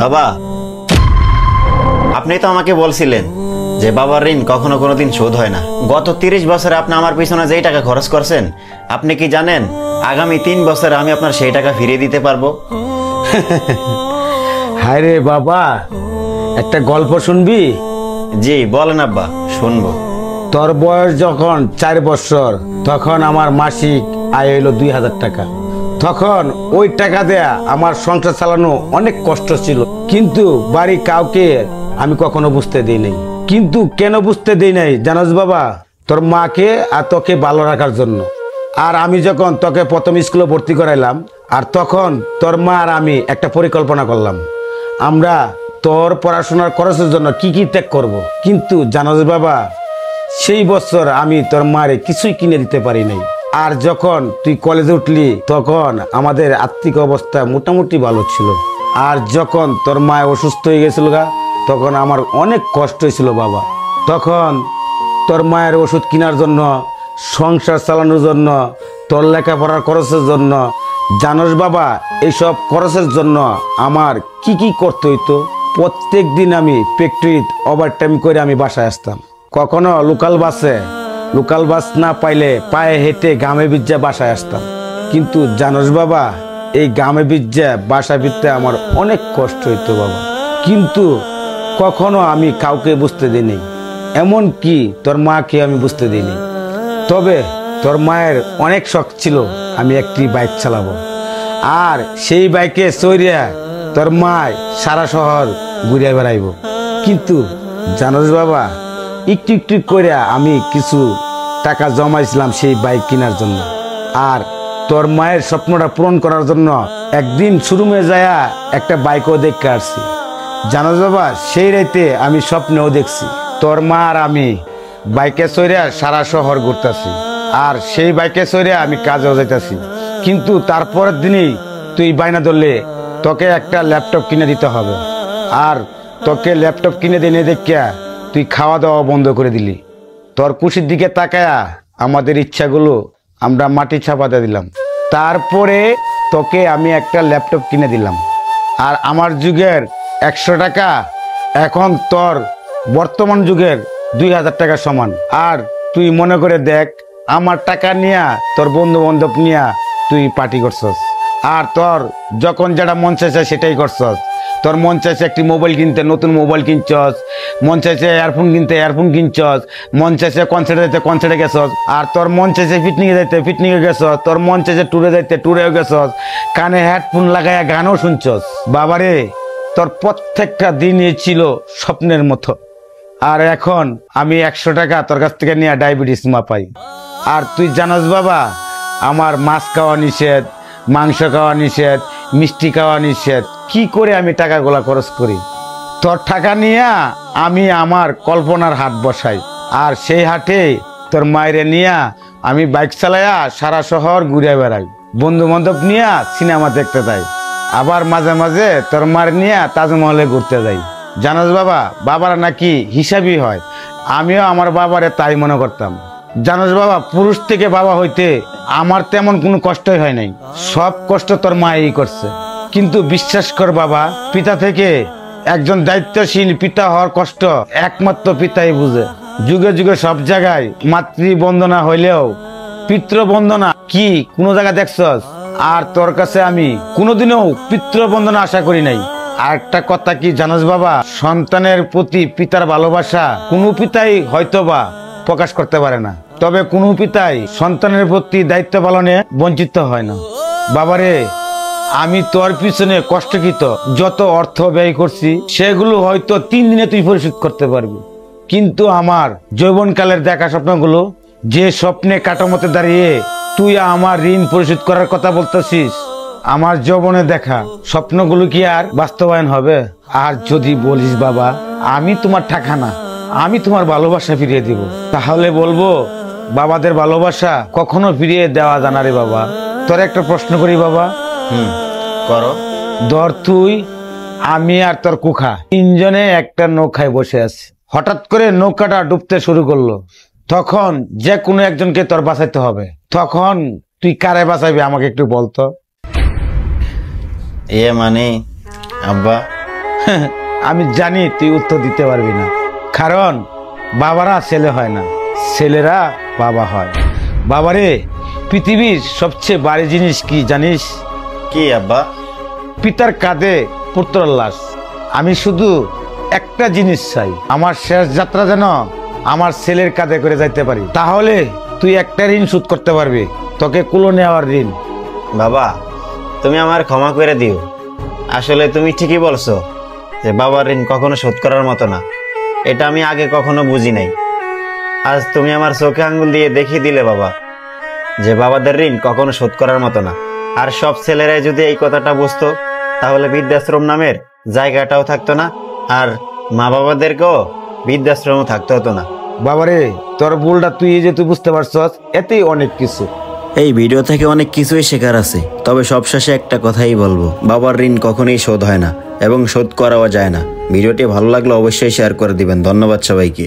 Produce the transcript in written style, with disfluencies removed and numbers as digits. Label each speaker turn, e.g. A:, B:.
A: বাবা, আপনি তো আমাকে বলছিলেন যে বাবার ঋণ কখনো কোনোদিন শোধ হয় না। গত 30 বছরে আপনি আমার পিছনে যেই টাকা খরচ করছেন, আপনি কি জানেন আগামী 3 বছরে আমি আপনার সেই টাকা ফিরিয়ে দিতে পারবো?
B: হায় রে বাবা, একটা গল্প শুনবি?
A: জি বলেন আব্বা, শুনবো।
B: তোর বয়স যখন 4 বছর, তখন আমার মাসিক আয় হইলো 2000 টাকা। তখন ওই টাকা দেয়া আমার সংসার চালানো অনেক কষ্ট ছিল, কিন্তু বাড়ি কাউকে আমি কখনো বুঝতে দিই নাই। কিন্তু কেন বুঝতে দিই নাই জানোস বাবা? তোর মাকে আর তোকে ভালো রাখার জন্য। আর আমি যখন তোকে প্রথম স্কুলে ভর্তি করাইলাম, আর তখন তোর মা আর আমি একটা পরিকল্পনা করলাম, আমরা তোর পড়াশোনার খরচের জন্য কি কি ত্যাগ করব। কিন্তু জানোস বাবা, সেই বছর আমি তোর মারে কিছুই কিনে দিতে পারি নাই। আর যখন তুই কলেজে উঠলি, তখন আমাদের আর্থিক অবস্থা মোটামুটি ভালো ছিল। আর যখন তোর মা অসুস্থ হয়ে গেছিল গা, তখন আমার অনেক কষ্ট হয়েছিল বাবা। তখন তোর মায়ের ওষুধ কেনার জন্য, সংসার চালানোর জন্য, তোর লেখাপড়ার খরচের জন্য, জানোস বাবা, এইসব খরচের জন্য আমার কি কি করতে হইতো। প্রত্যেক দিন আমি ফ্যাক্টরিত ওভারটাইম করে আমি বাসায় আসতাম। কখনো লোকাল বাস না পাইলে পায়ে হেঁটে গামে বিজ্জা বাসায় আসতাম। কিন্তু জানোস বাবা, এই গামে বিজ্জা বাসা ফিরতে আমার অনেক কষ্ট হইতো বাবা। কিন্তু কখনো আমি কাউকে বুঝতে দিইনি, এমন কি তোর মাকে আমি বুঝতে দিইনি। তবে তোর মায়ের অনেক শখ ছিল আমি একটি বাইক চালাবো, আর সেই বাইকে চড়িয়া তোর মায় সারা শহর ঘুরে বেড়াইব। কিন্তু জানোস বাবা, একটু একটু করে আমি কিছু টাকা জমাইছিলাম সেই বাইক কেনার জন্য। আর তোর মায়ের স্বপ্নটা পূরণ করার জন্য একদিন শোরুমে যায়া একটা বাইকও দেখে আসছি। জানোস বাবা, সেই রাইতে আমি স্বপ্নেও দেখছি তোর মা আর আমি বাইকে চড়িয়া সারা শহর ঘুরতেছি, আর সেই বাইকে চড়িয়া আমি কাজেও যাইতেছি। কিন্তু তারপরের দিনই তুই বায়না ধরলে তোকে একটা ল্যাপটপ কিনে দিতে হবে। আর তোকে ল্যাপটপ কিনে দিনে দেখিয়া তুই খাওয়া দাওয়া বন্ধ করে দিলি। তোর খুশির দিকে তাকায়া আমাদের ইচ্ছাগুলো আমরা মাটি চাপাতে দিলাম। তারপরে তোকে আমি একটা ল্যাপটপ কিনে দিলাম। আর আমার যুগের 100 টাকা এখন তোর বর্তমান যুগের 2000 টাকা সমান। আর তুই মনে করে দেখ, আমার টাকা নিয়া তোর বন্ধু বান্ধব নিয়া তুই পার্টি করছস। আর তোর যখন যেটা মন চাইছে সেটাই করছস। তোর মন চাইছে একটি মোবাইল কিনতে, নতুন মোবাইল কিনছস। মন চাইছে এয়ারফোন কিনতে, এয়ারফোন কিনছস। মন চাইছে কনসার্টে যাইতে, কনসার্টে গেছস। আর তোর মন চাইছে পিকনিকে যাইতে, পিকনিকে গেছস। তোর মন চাইছে ট্যুরে যাইতে, ট্যুরেও গেছস। কানে হেডফোন লাগাইয়া গানও শুনছস। বাবারে, তোর প্রত্যেকটা দিনই ছিল স্বপ্নের মতো। আর এখন আমি 100 টাকা তোর কাছ থেকে নিয়ে ডায়াবেটিস মাপাই। আর তুই জানোস বাবা, আমার মাছ খাওয়া নিষেধ, মাংস খাওয়া নিষেধ, মিষ্টি খাওয়া নিষেধ। কি করে আমি টাকাগুলা খরচ করি? তোর টাকা নিয়ে আমি আমার কল্পনার হাট বসাই, আর সেই হাটে তোর মায়েরে নিয়ে আমি বাইক চালাইয়া সারা শহর ঘুরে বেড়াই, বন্ধু বান্ধব নিয়ে সিনেমা দেখতে যাই। আবার মাঝে মাঝে তোর মায়ের নিয়ে তাজমহলে ঘুরতে যাই। জানোস বাবা, বাবারা নাকি হিসাবই হয়। আমিও আমার বাবারে তাই মনে করতাম। জানোস বাবা, পুরুষ থেকে বাবা হইতে আমার তেমন কোনো কষ্টই হয় নাই। সব কষ্ট তোর মাই করছে। কিন্তু বিশ্বাস কর বাবা, পিতা থেকে একজন দায়িত্বশীল পিতা হওয়ার কষ্ট একমাত্র পিতাই বুঝে। যুগে যুগে সব জায়গায় মাতৃবন্দনা হইলেও পিতৃবন্দনা কি কোনো জায়গায় দেখছস? আর তোর কাছে আমি কোনোদিনও পিতৃবন্দনা আশা করি নাই। আর একটা কথা কি জানোস বাবা, সন্তানের প্রতি পিতার ভালোবাসা কোনো পিতাই হয়তোবা প্রকাশ করতে পারে না, তবে কোনো পিতাই সন্তানের প্রতি দায়িত্ব পালনে বঞ্চিত হয় না। বাবারে, আমি তোর পিছনে কষ্টকৃত যত অর্থ ব্যয় করছি সেগুলো হয়তো 3 দিনে তুই পরিশোধ করতে পারবি। কিন্তু আমার যৌবনকালের দেখা স্বপ্নগুলো, যে স্বপ্নে কাটামতে দাঁড়িয়ে তুই আমার ঋণ পরিশোধ করার কথা বলতেছিস, আমার যৌবনে দেখা স্বপ্নগুলো কি আর বাস্তবায়ন হবে? আর যদি বলিস বাবা আমি তোমার টাকা না, আমি তোমার ভালোবাসা ফিরিয়ে দিব, তাহলে বলবো বাবাদের ভালোবাসা কখনো ফিরিয়ে দেওয়া জানা রে বাবা। তোর একটা প্রশ্ন করি বাবা।
A: করো।
B: ধর তুই, আমি আর তোর কুখা 3 জনে একটা নৌকায় বসে আছি। হঠাৎ করে নৌকাটা ডুবতে শুরু করলো। তখন যে কোনো একজনকে তোর বাঁচাইতে হবে। তখন তুই কারে বাঁচাইবি আমাকে একটু বলতো।
A: মানে আব্বা,
B: আমি জানি তুই উত্তর দিতে পারবি না, কারণ বাবারা ছেলে হয় না, ছেলেরা বাবা হয়। বাবারে, পৃথিবীর সবচেয়ে ভারী জিনিস কি জানিস?
A: কি আব্বা?
B: পিতার কাঁধে পুত্রের লাশ। আমি শুধু একটা জিনিস চাই, আমার শেষ যাত্রা যেন আমার ছেলের কাঁধে করে যাইতে পারি, তাহলে তুই একটা ঋণ শোধ করতে পারবি, তোকে কুলো নেওয়ার ঋণ।
A: বাবা, তুমি আমার ক্ষমা করে দিও। আসলে তুমি ঠিকই বলছো যে বাবার ঋণ কখনো শোধ করার মতো না। এটা আমি আগে কখনো বুঝি নাই। আজ তুমি আমার চোখে আঙ্গুল দিয়ে দেখিয়ে দিলে বাবা, যে বাবাদের ঋণ কখনো শোধ করার মতো না। আর সব ছেলেরাই যদি এই কথাটা বুঝতো, তাহলে বৃদ্ধাশ্রম নামের জায়গাটাও থাকতো না, আর মা বাবাদেরকেও বৃদ্ধাশ্রমও থাকতে হতো না।
B: বাবারে, তোর ভুলটা তুই যে তুই বুঝতে পারছস, এতেই অনেক কিছু।
A: এই ভিডিও থেকে অনেক কিছুই শেখার আছে, তবে সবশেষে একটা কথাই বলবো, বাবার ঋণ কখনোই শোধ হয় না এবং শোধ করাও যায় না। ভিডিওটি ভালো লাগলে অবশ্যই শেয়ার করে দিবেন। ধন্যবাদ সবাইকে।